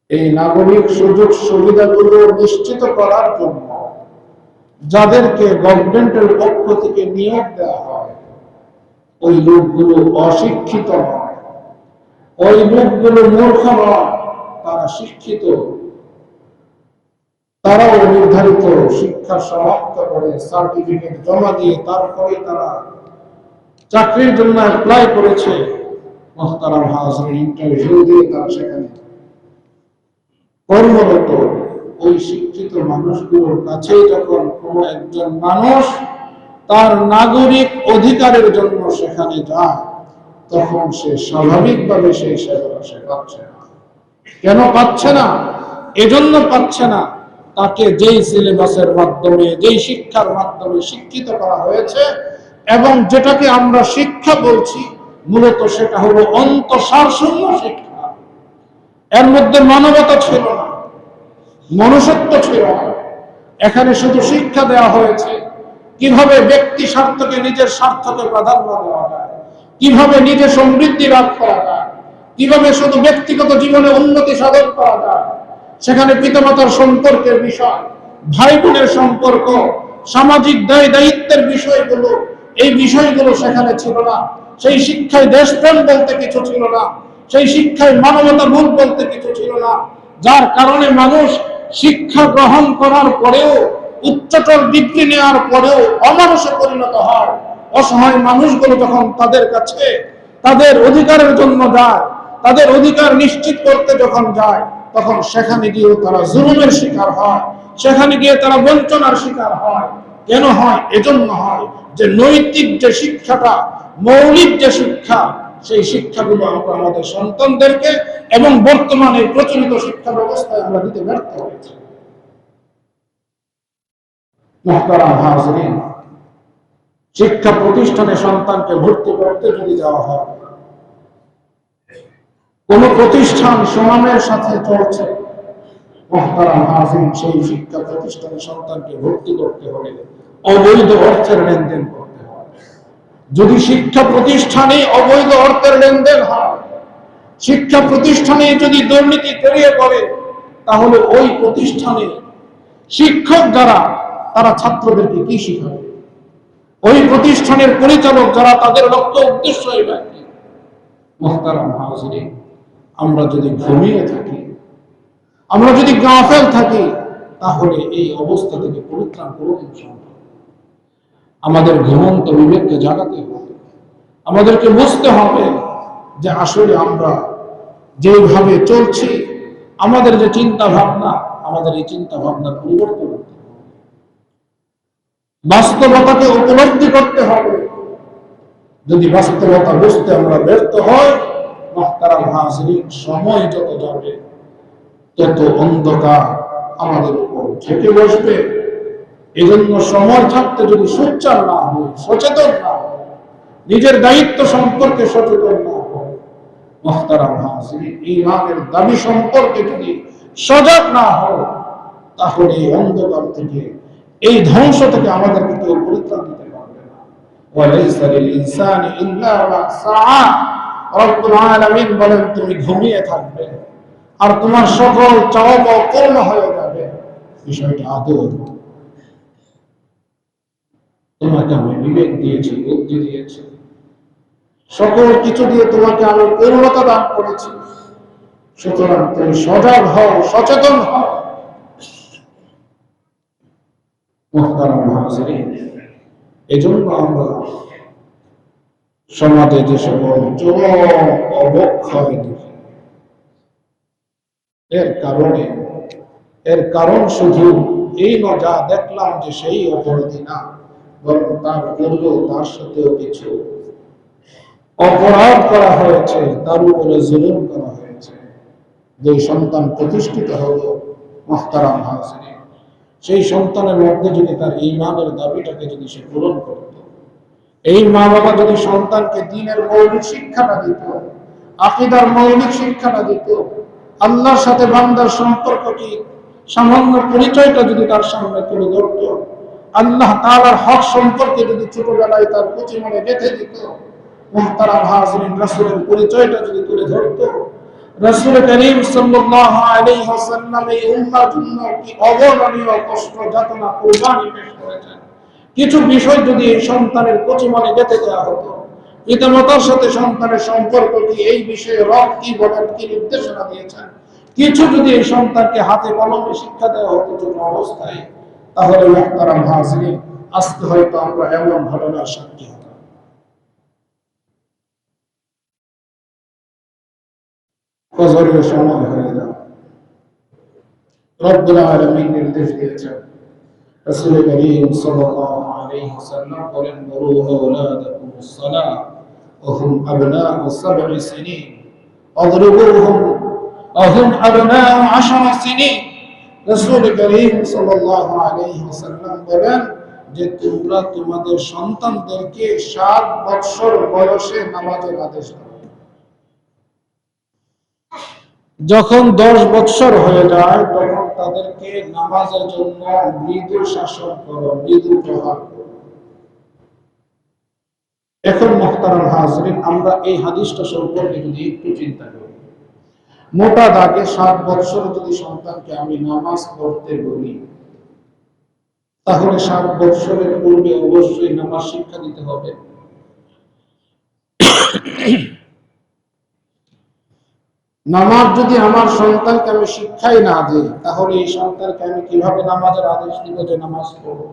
এই নাগরিক সুযোগ সুবিধাগুলো নিশ্চিত করার জন্য যাদেরকে গভর্নমেন্টের পক্ষ থেকে নিয়োগ দেওয়া হয়, ওই লোকগুলো অশিক্ষিত নয়, ওই লোকগুলো মূর্খ নয়, তারা শিক্ষিত। তারাও নির্ধারিত শিক্ষা সমাপ্ত করে সার্টিফিকেট জমা দিয়ে তারপরে তারা চাকরির জন্য অ্যাপ্লাই করেছে। মুহতারাম হাজিরিন, ইন্টারভিউ দিয়ে তারা সেখানে কর্মরত। ওই শিক্ষিত মানুষগুলোর কাছে যখন কোন একজন মানুষ তার নাগরিক অধিকারের জন্য সেখানে যায়, তখন সে স্বাভাবিকভাবে সেই সেবা সে পাচ্ছে না। কেন পাচ্ছে না? এজন্য পাচ্ছে না, তাকে যেই সিলেবাসের মাধ্যমে, যেই শিক্ষার মাধ্যমে শিক্ষিত করা হয়েছে, এবং যেটাকে আমরা শিক্ষা বলছি, মূলত সেটা হলো অন্তঃসারশূন্য শিক্ষা। এর মধ্যে মানবতা ছিল না, মনুষ্যত্ব ছিল না। এখানে শুধু শিক্ষা দেওয়া হয়েছে কিভাবে ব্যক্তি স্বার্থকে নিজের স্বার্থকে প্রাধান্য দেওয়া যায়, কিভাবে নিজে সমৃদ্ধি লাভ করা যায়, কিভাবে শুধু ব্যক্তিগত জীবনে উন্নতি সাধন করা যায়। সেখানে পিতামাতার সম্পর্কের বিষয়, ভাই বোনের সম্পর্ক, সামাজিক দায় দায়িত্বের বিষয়গুলো, এই বিষয়গুলো সেখানে ছিল না। সেই শিক্ষায় দেশপ্রেম বলতে কিছু ছিল না, সেই শিক্ষায় মানবতা বোধ বলতে কিছু ছিল না। যার কারণে মানুষ শিক্ষা গ্রহণ করার পরেও, উচ্চতর ডিগ্রি নেওয়ার পরেও অমানুষে পরিণত হয়। অসহায় মানুষগুলো যখন তাদের কাছে তাদের অধিকারের জন্য যায়, তাদের অধিকার নিশ্চিত করতে যখন যায়, তখন সেখানে গিয়েও তারা জুলুমের শিকার হয়, সেখানে গিয়ে তারা বঞ্চনার শিকার হয়। কেন হয়? এজন্য হয় যে নৈতিক যে শিক্ষাটা, মৌলিক যে শিক্ষা, সেই শিক্ষাগুলো আমরা আমাদের সন্তানদেরকে এবং বর্তমানে প্রচলিত শিক্ষা ব্যবস্থায় আমরা দিতে ব্যর্থ হয়েছি। মুহতারাম হাজিরিন, শিক্ষা প্রতিষ্ঠানে সন্তানকে ভর্তি করতে যদি যাওয়া হয়, কোন প্রতিষ্ঠান সুনামের সাথে চলছে, মুহতারাম হাজিরিন, সেই শিক্ষা প্রতিষ্ঠানে সন্তানকে ভর্তি করতে হলে অবৈধ অর্থের লেনদেন করতে হয়। যদি শিক্ষা প্রতিষ্ঠানে অবৈধ অর্থের লেনদেন হয়, শিক্ষা প্রতিষ্ঠানে যদি দুর্নীতি ছড়িয়ে পড়ে, তাহলে ওই প্রতিষ্ঠানে শিক্ষক যারা, তারা ছাত্রদেরকে কি শিখাবে? ওই প্রতিষ্ঠানের পরিচালক যারা, তাদের লক্ষ্য উদ্দেশ্য একই। মুহতারাম হাজিরিন, আমরা যদি ঘুমিয়ে থাকি, আমরা যদি গাফেল থাকি, তাহলে এই অবস্থা থেকে পরিত্রাণ কোনোদিন সম্ভব। আমাদের ঘুমন্ত বিবেককে জাগাতে হবে, আমাদেরকে বুঝতে হবে যে আসলে আমরা যেভাবে চলছি, আমাদের যে চিন্তা ভাবনা, আমাদের এই চিন্তা ভাবনার পরিবর্তন করতে হবে, বাস্তবতাকে উপলব্ধি করতে হবে। যদি বাস্তবতা বুঝতে আমরা ব্যর্থ হই, মুহতারাম হাজিরিন, সময় যত যাবে তত অন্ধকার আমাদের উপর থেকে বসবে। এজন্য সময় থাকতে যদি সোচ্চার না হই, সচেতন না হই, নিজের দায়িত্ব সম্পর্কে সচেতন না হই, মুহতারাম হাজিরিন, ঈমানের দাবি সম্পর্কে যদি সজাগ না হই, তাহলে এই অন্ধকার থেকে, এই ধ্বংস থেকে আমাদেরকে কেউ পরিত্রাণ দিতে পারবে না। ওয়ালাইসা লিল ইনসানি ইল্লা মা সাআ। রব্বুল আলামিন বলেন, তুমি ঘুমিয়ে থাকবে আর তোমার সকল চাওয়া পাওয়া পূর্ণ হয়ে যাবে। বিষয়টা আদৌ, তোমাকে আমি বিবেক দিয়েছি, বুদ্ধি দিয়েছি, সকল কিছু দিয়ে তোমাকে আমি পূর্ণতা দান করেছি। সুতরাং তুমি সজাগ হও, সচেতন হও। মুহতারাম হাজিরিন, এজন্য আমরা সমাজে যে সকল চরম অবক্ষয় দেখি, এর কারণ শুধু এই নয় যা দেখলাম যে সেই অপরাধী না, বরং তার পূর্বেও তার সাথেও কিছু অপরাধ করা হয়েছে, তার উপরে জুলুম করা হয়েছে। যে সন্তান প্রতিষ্ঠিত হলো, মুহতারাম হাজিরিন, সেই সন্তানের মধ্যে যদি তার ঈমানের দাবিটাকে যদি সে পূরণ করত, এই মা বাবা যদি সন্তানকে দ্বীনের মৌলিক শিক্ষাটা দিত, আকীদার মৌলিক শিক্ষাটা দিত, আল্লাহর সাথে বান্দার সম্পর্ক কি, সামান্য পরিচয়টা যদি তার সামনে তুলে ধরত, আল্লাহ তাআলার হক সম্পর্কে যদি ছোটবেলায় তার কচি মনে গেঁথে দিত, মুহতারাম হাজিরিন, রাসূলের পরিচয়টা যদি তুলে ধরত, রাসূল করিম সাল্লাল্লাহু আলাইহি ওয়াসাল্লাম এই উম্মাহর জন্য কি অবর্ণনীয় কষ্ট, যাতনা, কুরবানি পেশ করেছেন, কিছু বিষয় যদি এই সন্তানের কচি মনে গেঁথে দেওয়া হতো, পিতামাতার সাথে সন্তানের সম্পর্ক কি, এই বিষয়ে রব কি বলেন, কি নির্দেশনা দিয়েছেন, কিছু যদি এই সন্তানকে হাতে কলমে শিক্ষা দেওয়া হতো ছোট অবস্থায়, তাহলে মুহতারাম হাজিরিন, আজকে হয়তো আমরা এমন ঘটনার সাক্ষী হতাম। ফজরের সময় হয়ে যায়, রব্বুল আলামিন নির্দেশ দিয়েছেন, রাসূল করিম সাল্লাল্লাহু আলাইহি ওয়াসাল্লাম বলেন, মুরু আওলাদাকুমুস সালাহ ওয়া হুম আবনাউ 7 সিনিন ওয়াদরিবুহুম ওয়া হুম আবনাউ 10 সিনিন। রাসূল করিম সাল্লাল্লাহু আলাইহি ওয়াসাল্লাম বলেন যে তোমরা তোমাদের সন্তানদেরকে 7 বছর বয়সে নামাজের আদেশ দাও। যখন 10 বছর হয়ে যায়, তখন তাদেরকে নামাজের জন্য মৃদু শাসন করো, মৃদু প্রহার করো। এখন মুহতারাম হাজিরিন, আমরা এই হাদিসটা সম্পর্কে যদি একটু চিন্তা করি, মোটা দাগে 7 বছর যদি সন্তানকে আমি নামাজ পড়তে বলি, তাহলে 7 বছরের পূর্বে অবশ্যই নামাজ শিক্ষা দিতে হবে। নামাজ যদি আমার সন্তানকে আমি শিক্ষাই না দিই, তাহলে এই সন্তানকে আমি কিভাবে নামাজের আদেশ দিব যে নামাজ পড়ো?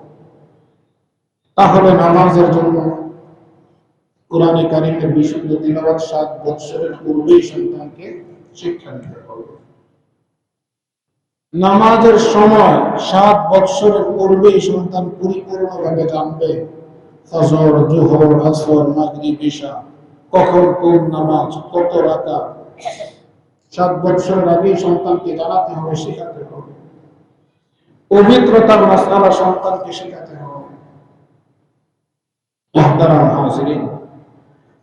তাহলে নামাজের জন্য কোরআনে কারীমের বিশুদ্ধ তিলাওয়াত 7 বছরের পূর্বেই সন্তানকে শিক্ষা দিতে হবে। নামাজের সময় 7 বছরের পূর্বেই সন্তান পরিপূর্ণভাবে জানবে ফজর, জোহর, আসর, মাগরিব, ইশা, কখন কোন নামাজ, কত রাকাত। 7 বছরের আগেই সন্তানকে জানাতে হবে, শেখাতে হবে। পবিত্রতার মাসআলা সন্তানকে শেখাতে হবে। মুহতারাম হাজিরিন,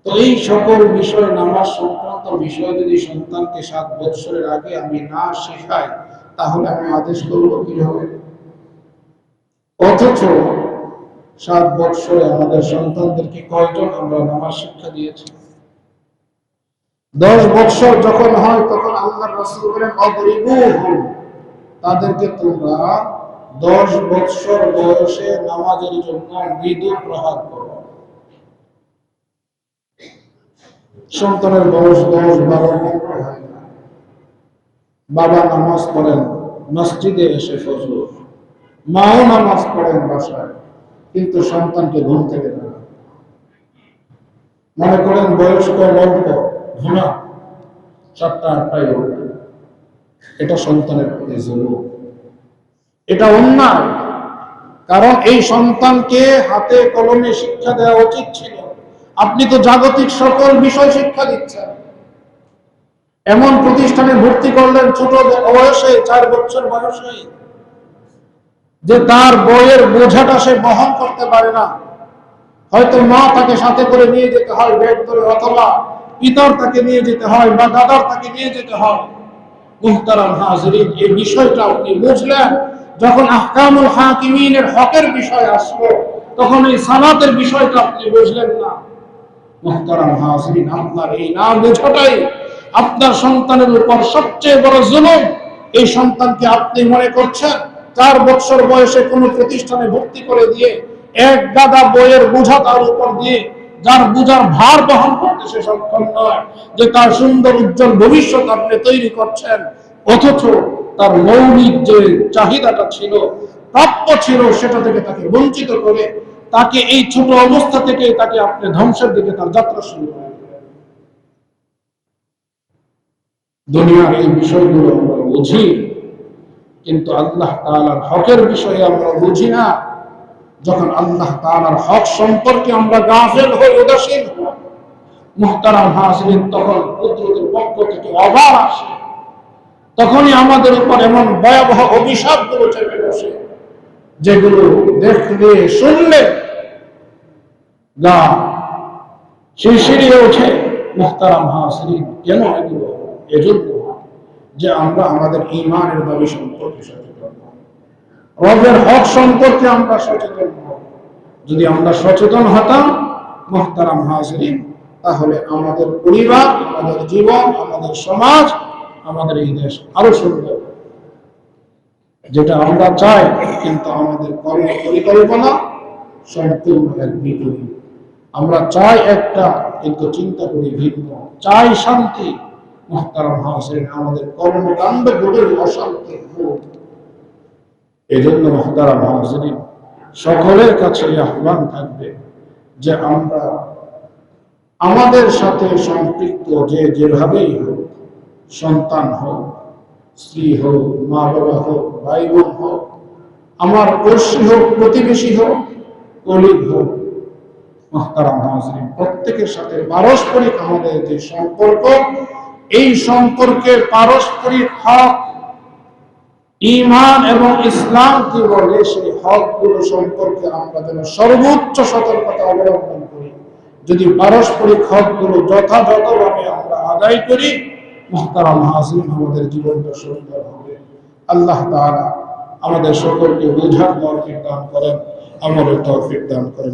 তো এই সকল বিষয়, নামাজ সংক্রান্ত বিষয় যদি সন্তানকে 7 বছরের আগে আমি না শেখাই, তাহলে আমি আদেশ করব কিভাবে? অথচ 7 বছরে আমাদের সন্তানদেরকে কয়জন আমরা নামাজ শিক্ষা দিয়েছি? 10 বছর যখন হয়, তখন আল্লাহর রাসূল বলেন, অদরিবুহুম, তাদেরকে তোমরা 10 বছর বয়সে নামাজের জন্য মৃদু প্রহার করো। সন্তানের বয়স 10-12 হয় না, বাবা নামাজ পড়েন মসজিদে এসে ফজর, মাও নামাজ পড়েন বাসায়, কিন্তু সন্তানকে ঘুম থেকে দেন। মনে করেন বয়স্ক অল্প ঘুমা, 7টা-8টায় ওঠে, এটা সন্তানের প্রতি জুলুম, এটা অন্যায়। কারণ এই সন্তানকে হাতে কলমে শিক্ষা দেওয়া উচিত ছিল। আপনি তো জাগতিক সকল বিষয় শিক্ষা দিচ্ছেন, এমন প্রতিষ্ঠানে ভর্তি করলেন ছোট বয়সে, 4 বছর বয়সে, যে তার বইয়ের বোঝাটা সে বহন করতে পারে না। হয়তো মা তাকে সাথে করে নিয়ে যেতে হয় ব্যাগ ধরে, অথবা পিতার তাকে নিয়ে যেতে হয়, বা দাদার তাকে নিয়ে যেতে হয়। মুহতারাম হাজিরিন, এই বিষয়টা আপনি বুঝলেন যখন আহকামুল হাকিমিনের হকের বিষয় আসলো, তখন এই সালাতের বিষয়টা আপনি বুঝলেন না। মুহতারাম হাজিরিন, আপনার এই না বোঝাটাই আপনার সন্তানের উপর সবচেয়ে বড় জুলুম। এই সন্তানকে আপনি মনে করছেন 4 বছর বয়সে কোন প্রতিষ্ঠানে ভর্তি করে দিয়ে এক গাদা বইয়ের বোঝা তার উপর দিয়ে, যার বোঝার ভার বহন করতে সে সক্ষম নয়, যে তার সুন্দর উজ্জ্বল ভবিষ্যৎ আপনি তৈরি করছেন, অথচ তার মৌলিক যে চাহিদাটা ছিল, প্রাপ্য ছিল, সেটা থেকে তাকে বঞ্চিত করে তাকে এই ছোট অবস্থা থেকে তাকে আপনি ধ্বংসের দিকে তার যাত্রা শুরু করেন। দুনিয়ার এই বিষয়গুলো আমরা বুঝি, কিন্তু আল্লাহ তাআলার হকের বিষয়ে আমরা বুঝি না। যখন আল্লাহ তাআলার হক সম্পর্কে আমরা গাফিল হই, উদাসীন হই, মুহতারাম হাজিরিন, তখন কুদরতের পক্ষ থেকে অভাব আসে। তখনই আমাদের উপর এমন ভয়াবহ অভিশাপগুলো চেপে বসে, যেগুলো দেখলে শুনলে গা শিরশিরিয়ে ওঠে। মুহতারাম হাজিরিন, কেন এগুলো? এজন্য যে আমরা আমাদের ঈমানের দাবি সম্পর্কে সচেতন নই, রবের হক সম্পর্কে আমরা সচেতন নই। যদি আমরা সচেতন হতাম, মুহতারাম হাজিরিন, তাহলে আমাদের পরিবার, আমাদের জীবন, আমাদের সমাজ, আমাদের এই দেশ আরো সুন্দর। যেটা আমরা চাই, কিন্তু আমাদের কর্ম পরিকল্পনা সম্পূর্ণ এক বিপরীত। আমরা চাই একটা, কিন্তু চিন্তা করি ভিন্ন। চাই শান্তি, মুহতারাম হাজিরিন, আমাদের কর্মকাণ্ডগুলোর অশান্তি। এই জন্য মুহতারাম হাজিরিন, সকলের কাছে আহ্বান থাকবে যে আমরা আমাদের সাথে সম্পৃক্ত যে যেভাবেই হোক, সন্তান হোক, স্ত্রী হোক, মা বাবা হোক, ভাই বোন হোক, আমার পড়শি হোক, প্রতিবেশী হোক, কলিগ হোক, মুহতারাম হাজিরিন, প্রত্যেকের সাথে পারস্পরিক আমাদের যে সম্পর্ক, এই সম্পর্কের পারস্পরিক হক, ঈমান এবং ইসলাম কি বলে, সেই হকগুলো সম্পর্কে আমরা যেন সর্বোচ্চ সতর্কতা অবলম্বন করি। যদি পারস্পরিক হকগুলো যথাযথভাবে আমরা আদায় করি, মুহতারাম হাজিরিন, আমাদের জীবনটা সুন্দর হবে। আল্লাহ তাআলা আমাদের সকলকে বুঝার তৌফিক দান করেন, আমলের তৌফিক দান করেন।